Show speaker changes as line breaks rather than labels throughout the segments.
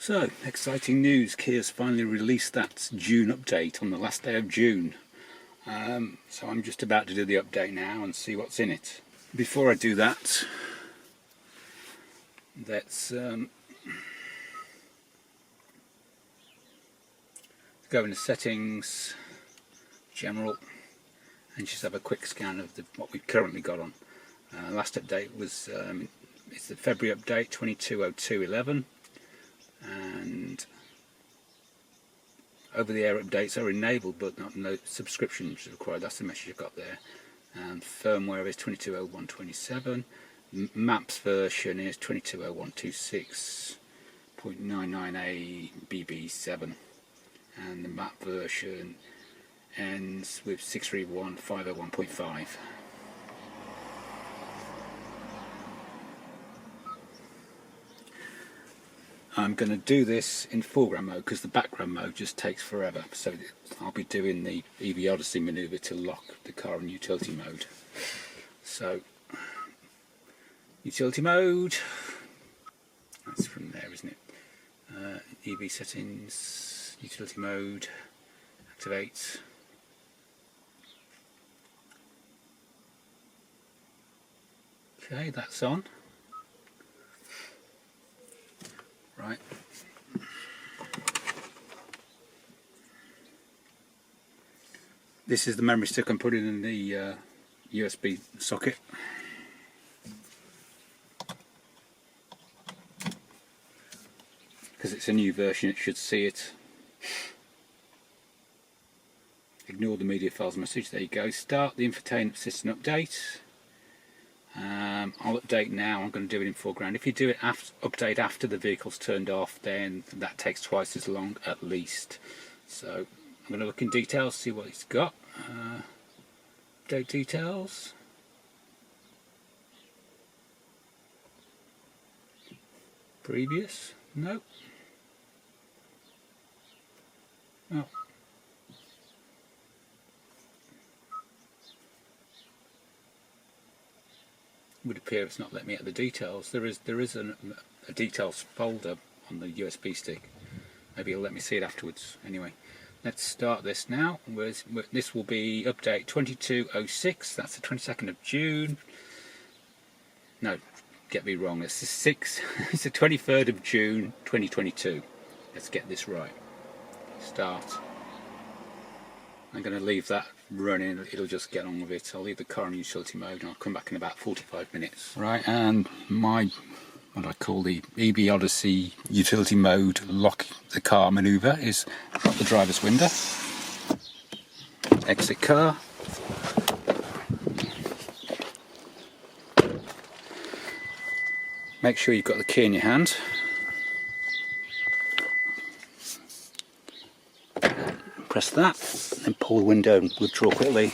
So, exciting news, Kia's finally released that June update on the last day of June. So I'm just about to do the update now and see what's in it. Before I do that, let's go into settings, general, and just have a quick scan of what we've currently got on. Last update was it's the February update 22.02.11, and over-the-air updates are enabled but no subscriptions required. That's the message I've got there. And firmware is 22.01.27. Maps version is 22.0126.99a BB7, and the map version ends with 631.501.5. I'm going to do this in foreground mode because the background mode just takes forever. So I'll be doing the EVodessey manoeuvre to lock the car in utility mode. So, utility mode, that's from there, isn't it? EV settings, utility mode, activate. Okay, that's on. Right. This is the memory stick I'm putting in the USB socket. Because it's a new version, it should see it. Ignore the media files message. There you go. Start the infotainment system update. I'll update now. I'm going to do it in foreground. If you do it update after the vehicle's turned off, then that takes twice as long at least. So I'm going to look in details, see what it's got. Update details. Previous. Nope. Oh. Would appear it's not letting me at the details. There is a details folder on the USB stick. Maybe it'll let me see it afterwards. Anyway, let's start this now. This will be update 22.06. That's the 22nd of June. No, get me wrong. It's the 6th. It's the 23rd of June 2022. Let's get this right. Start. I'm going to leave that running, it'll just get on with it. I'll leave the car in utility mode and I'll come back in about 45 minutes. Right, and what I call the EVodessey utility mode lock the car manoeuvre is drop the driver's window, exit car, make sure you've got the key in your hand, press that, then pull the window and withdraw quickly.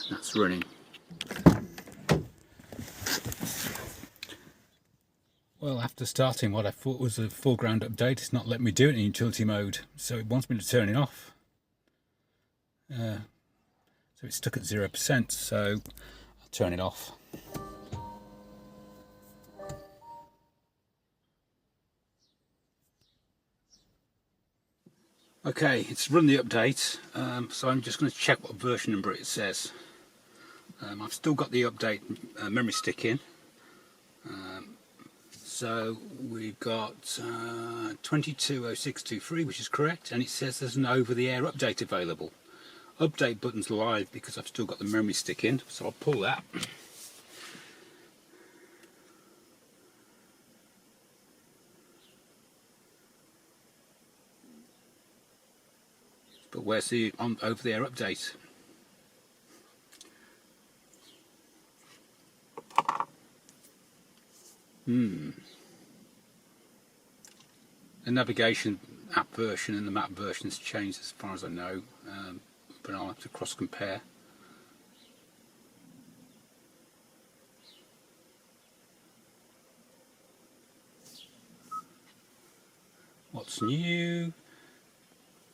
That's running. Well, after starting what I thought was a foreground update, it's not letting me do it in utility mode, so it wants me to turn it off. So it's stuck at 0%, so I'll turn it off. Okay, it's run the update, so I'm just going to check what version number it says. I've still got the update memory stick in. So we've got 22.06.23, which is correct, and it says there's an over-the-air update available. Update button's live because I've still got the memory stick in, so I'll pull that. But where's the over-the-air update? The navigation app version and the map version's changed as far as I know, but I'll have to cross-compare. What's new?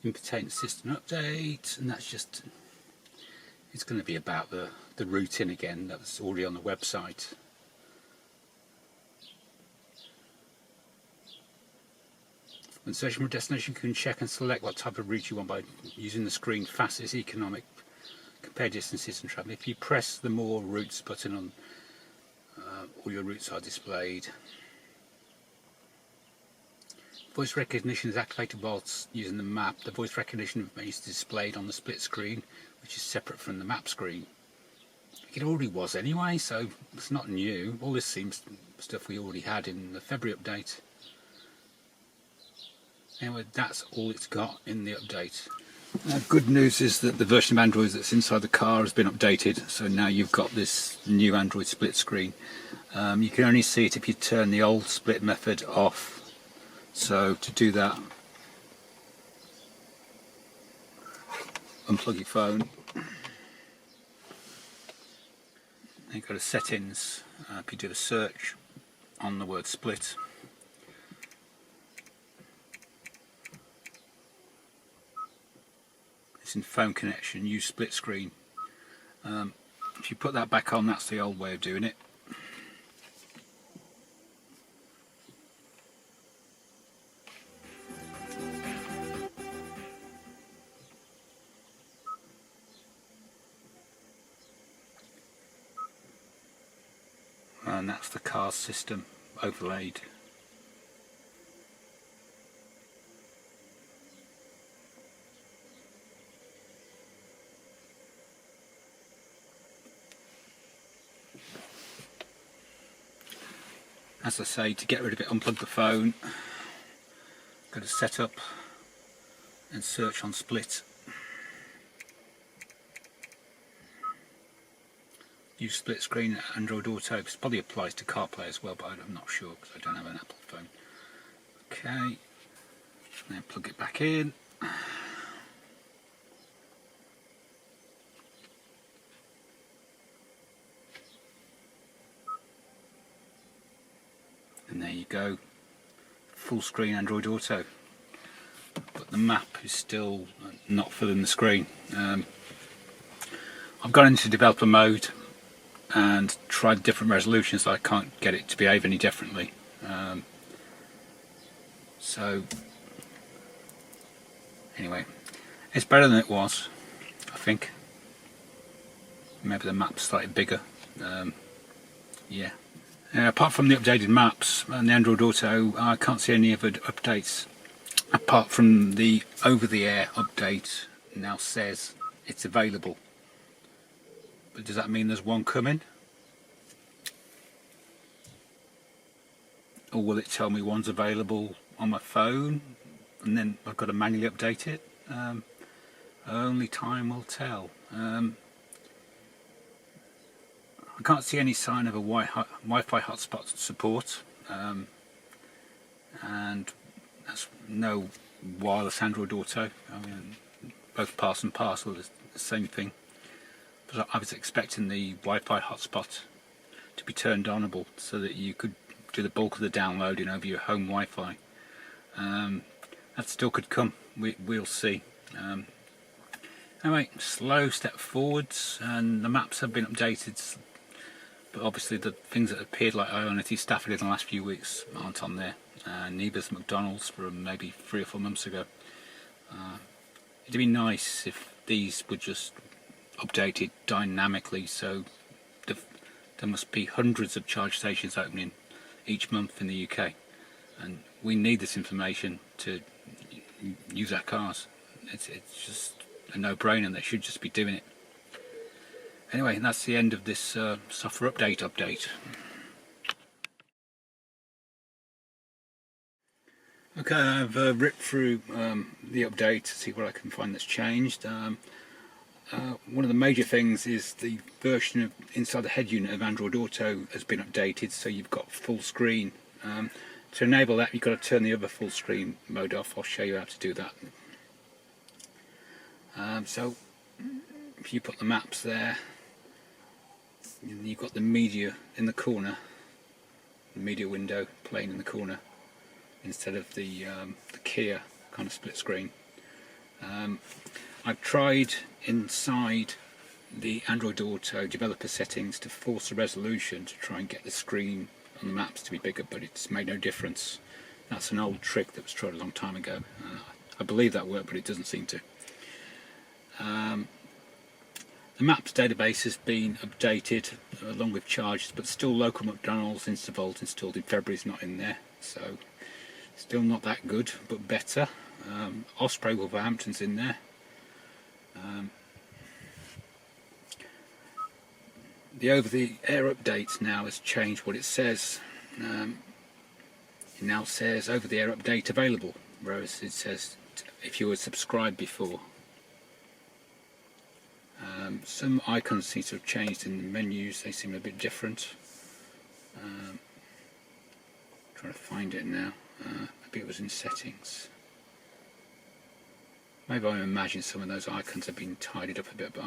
Infotainment system update, and that's just, it's going to be about the routing again that was already on the website. When searching for a destination, you can check and select what type of route you want by using the screen fastest economic, compare distances and travel. If you press the more routes button on, all your routes are displayed. Voice recognition is activated whilst using the map. The voice recognition information is displayed on the split screen, which is separate from the map screen. It already was anyway, so it's not new. All this seems stuff we already had in the February update. Anyway, that's all it's got in the update. Good news is that the version of Android that's inside the car has been updated, so now you've got this new Android split screen. You can only see it if you turn the old split method off. So to do that, unplug your phone, then you go to settings. If you do the search on the word split, it's in phone connection, use split screen. If you put that back on, that's the old way of doing it. And that's the car system overlaid. As I say, to get rid of it, unplug the phone, go to setup and search on split. Use split screen Android Auto. This probably applies to CarPlay as well, but I'm not sure because I don't have an Apple phone. Okay, then plug it back in. And there you go, full screen Android Auto. But the map is still not filling the screen. I've gone into developer mode and tried different resolutions. I can't get it to behave any differently. So anyway, it's better than it was, I think. Maybe the map's slightly bigger. Yeah. Apart from the updated maps and the Android Auto, I can't see any other updates apart from the over-the-air update now says it's available. But does that mean there's one coming? Or will it tell me one's available on my phone and then I've got to manually update it? Only time will tell. I can't see any sign of a Wi-Fi hotspot support, and that's no wireless Android Auto. I mean, both pass and parcel is the same thing. But I was expecting the Wi-Fi hotspot to be turned onable so that you could do the bulk of the downloading over your home Wi-Fi. That still could come. We'll see. Anyway, slow step forwards, and the maps have been updated. But obviously the things that appeared like Ionity Stafford in the last few weeks aren't on there. Neither's McDonald's from maybe 3 or 4 months ago. It'd be nice if these were just updated dynamically, so there must be hundreds of charge stations opening each month in the UK, and we need this information to use our cars. It's just a no-brainer. They should just be doing it. Anyway, and that's the end of this software update. Okay, I've ripped through the update to see what I can find that's changed. One of the major things is the version of inside the head unit of Android Auto has been updated, so you've got full screen. To enable that, you've got to turn the other full screen mode off. I'll show you how to do that. So if you put the maps there, you've got the media in the corner, the media window playing in the corner instead of the Kia kind of split screen. I've tried inside the Android Auto developer settings to force the resolution to try and get the screen on the maps to be bigger, but it's made no difference. That's an old trick that was tried a long time ago. I believe that worked, but it doesn't seem to. The maps database has been updated along with charges, but still local McDonald's Instavolt installed in February is not in there, so still not that good, but better. Osprey Wolverhampton's in there. The over-the-air update now has changed what it says. It now says over-the-air update available, whereas it says if you were subscribed before. Some icons seem to have changed in the menus, they seem a bit different. Trying to find it now. Maybe it was in settings. Maybe I imagine some of those icons have been tidied up a bit, but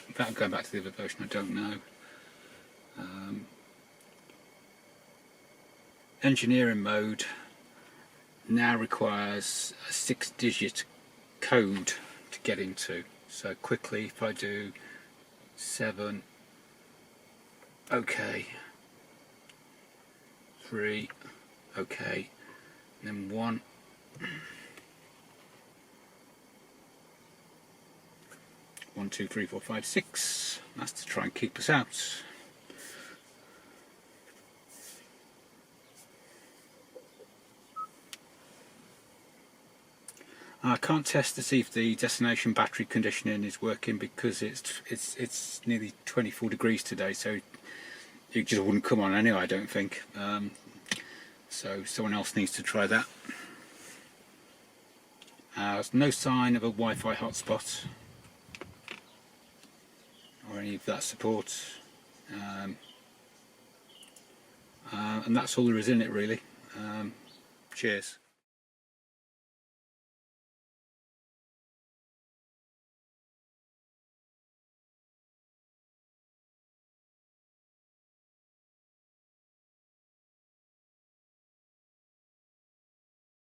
without going back to the other version, I don't know. Engineering mode now requires a 6-digit code to get into. So quickly, if I do 7, OK, 3, OK, and then 1, 1, 2, 3, 4, 5, 6. That's to try and keep us out. I can't test to see if the destination battery conditioning is working because it's nearly 24 degrees today, so it just wouldn't come on anyway, I don't think. So someone else needs to try that. There's no sign of a Wi-Fi hotspot or any of that support, and that's all there is in it really. Cheers.